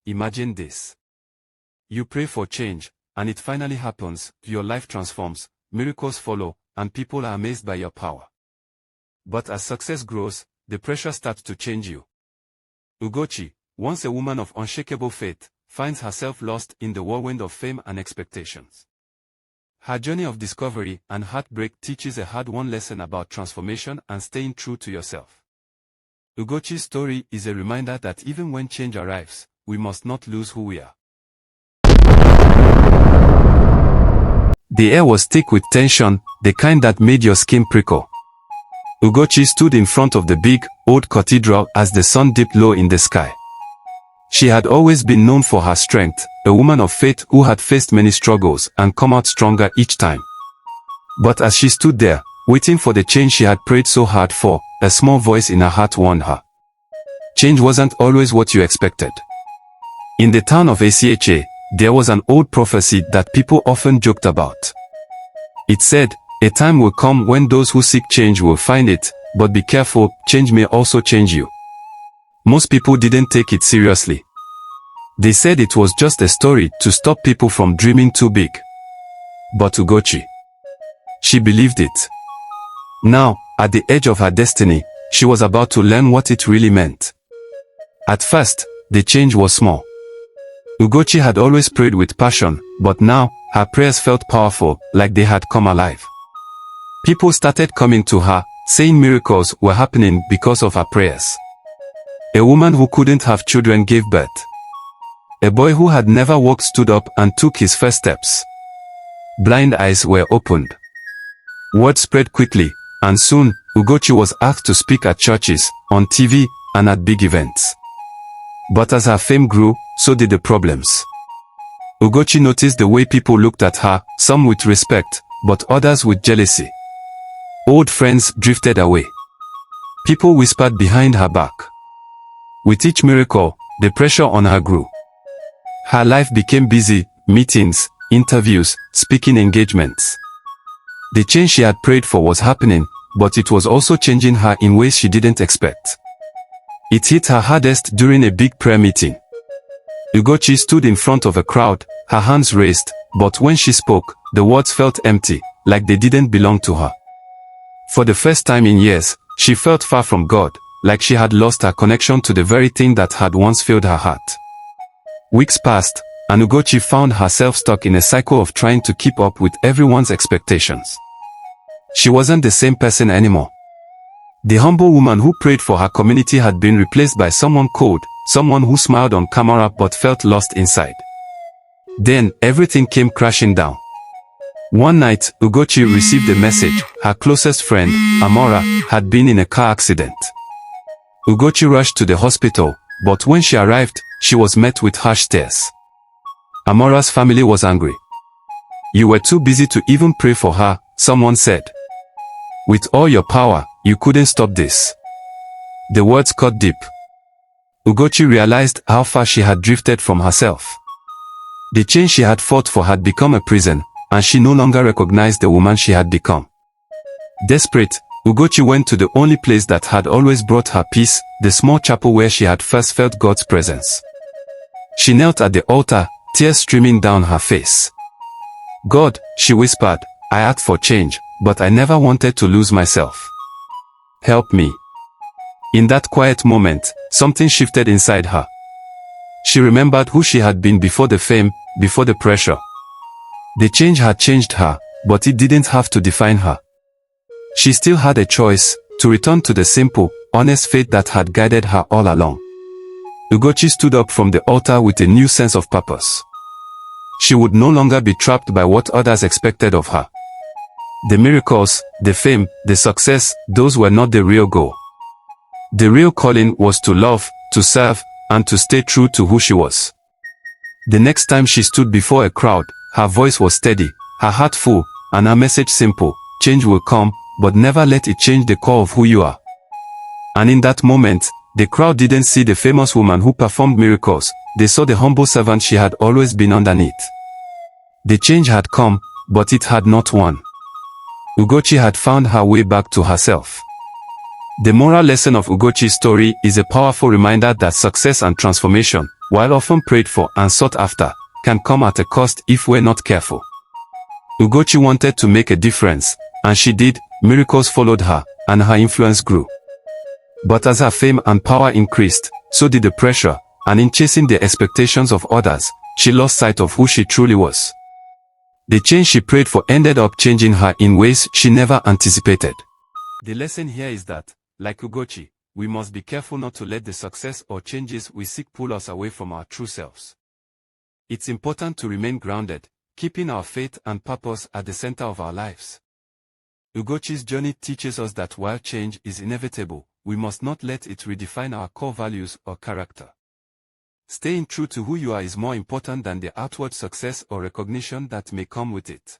Imagine this. You pray for change, and it finally happens, your life transforms, miracles follow, and people are amazed by your power. But as success grows, the pressure starts to change you. Ugochi, once a woman of unshakable faith, finds herself lost in the whirlwind of fame and expectations. Her journey of discovery and heartbreak teaches a hard-won lesson about transformation and staying true to yourself. Ugochi's story is a reminder that even when change arrives, we must not lose who we are. The air was thick with tension, the kind that made your skin prickle. Ugochi stood in front of the big, old cathedral as the sun dipped low in the sky. She had always been known for her strength, a woman of faith who had faced many struggles and come out stronger each time. But as she stood there, waiting for the change she had prayed so hard for, a small voice in her heart warned her. Change wasn't always what you expected. In the town of Acha, there was an old prophecy that people often joked about. It said, "A time will come when those who seek change will find it, but be careful, change may also change you." Most people didn't take it seriously. They said it was just a story to stop people from dreaming too big. But Ugochi, she believed it. Now, at the edge of her destiny, she was about to learn what it really meant. At first, the change was small. Ugochi had always prayed with passion, but now, her prayers felt powerful, like they had come alive. People started coming to her, saying miracles were happening because of her prayers. A woman who couldn't have children gave birth. A boy who had never walked stood up and took his first steps. Blind eyes were opened. Word spread quickly, and soon, Ugochi was asked to speak at churches, on TV, and at big events. But as her fame grew, so did the problems. Ugochi noticed the way people looked at her, some with respect, but others with jealousy. Old friends drifted away. People whispered behind her back. With each miracle, the pressure on her grew. Her life became busy, meetings, interviews, speaking engagements. The change she had prayed for was happening, but it was also changing her in ways she didn't expect. It hit her hardest during a big prayer meeting. Ugochi stood in front of a crowd, her hands raised, but when she spoke, the words felt empty, like they didn't belong to her. For the first time in years, she felt far from God, like she had lost her connection to the very thing that had once filled her heart. Weeks passed, and Ugochi found herself stuck in a cycle of trying to keep up with everyone's expectations. She wasn't the same person anymore. The humble woman who prayed for her community had been replaced by someone cold, someone who smiled on camera but felt lost inside. Then, everything came crashing down. One night, Ugochi received a message. Her closest friend, Amora, had been in a car accident. Ugochi rushed to the hospital, but when she arrived, she was met with harsh stares. Amora's family was angry. "You were too busy to even pray for her," someone said. "With all your power, you couldn't stop this." The words cut deep. Ugochi realized how far she had drifted from herself. The change she had fought for had become a prison, and she no longer recognized the woman she had become. Desperate, Ugochi went to the only place that had always brought her peace, the small chapel where she had first felt God's presence. She knelt at the altar, tears streaming down her face. "God," she whispered, "I asked for change, but I never wanted to lose myself. Help me." In that quiet moment, something shifted inside her. She remembered who she had been before the fame, before the pressure. The change had changed her, but it didn't have to define her. She still had a choice, to return to the simple, honest faith that had guided her all along. Ugochi stood up from the altar with a new sense of purpose. She would no longer be trapped by what others expected of her. The miracles, the fame, the success, those were not the real goal. The real calling was to love, to serve, and to stay true to who she was. The next time she stood before a crowd, her voice was steady, her heart full, and her message simple: change will come, but never let it change the core of who you are. And in that moment, the crowd didn't see the famous woman who performed miracles, they saw the humble servant she had always been underneath. The change had come, but it had not won. Ugochi had found her way back to herself. The moral lesson of Ugochi's story is a powerful reminder that success and transformation, while often prayed for and sought after, can come at a cost if we're not careful. Ugochi wanted to make a difference, and she did. Miracles followed her, and her influence grew. But as her fame and power increased, so did the pressure, and in chasing the expectations of others, she lost sight of who she truly was. The change she prayed for ended up changing her in ways she never anticipated. The lesson here is that, like Ugochi, we must be careful not to let the success or changes we seek pull us away from our true selves. It's important to remain grounded, keeping our faith and purpose at the center of our lives. Ugochi's journey teaches us that while change is inevitable, we must not let it redefine our core values or character. Staying true to who you are is more important than the outward success or recognition that may come with it.